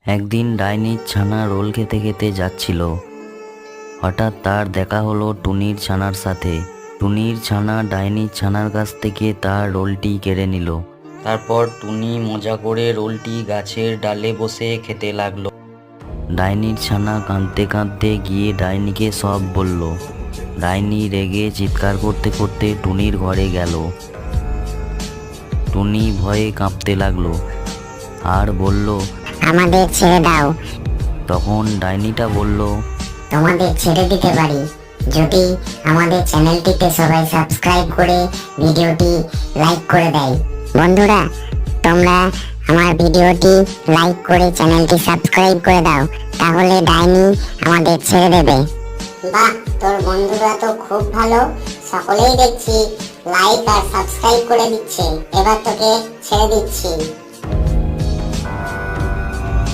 একদিন ডাইনির ছানা রোল খেতে খেতে যাচ্ছিল। হঠাৎ তার দেখা হলো টুনির ছানার সাথে। টুনির ছানা ডাইনির ছানার কাছ থেকে তার রোলটি কেড়ে নিল। তারপর টুনি মজা করে রোলটি গাছের ডালে বসে খেতে লাগলো। ডাইনির ছানা কাঁদতে কাঁদতে গিয়ে ডাইনিকে সব বলল। ডাইনি রেগে চিৎকার করতে করতে টুনির ঘরে গেল। টুনি ভয়ে কাঁপতে লাগলো আর বলল, আমাদের ছেড়ে দাও। তখন ডাইনিটা বলল, তোমাদের ছেড়ে দিতে পারি যদি আমাদের চ্যানেলটিতে সবাই সাবস্ক্রাইব করে ভিডিওটি লাইক করে দেয়। বন্ধুরা, তোমরা আমার ভিডিওটি লাইক করে চ্যানেলটি সাবস্ক্রাইব করে দাও, তাহলে ডাইনি আমাদের ছেড়ে দেবে। বাহ, তোর বন্ধুরা তো খুব ভালো, সকলেই দেখছি লাইক আর সাবস্ক্রাইব করে দিচ্ছে। এবার তোকে ছেড়ে দিচ্ছি।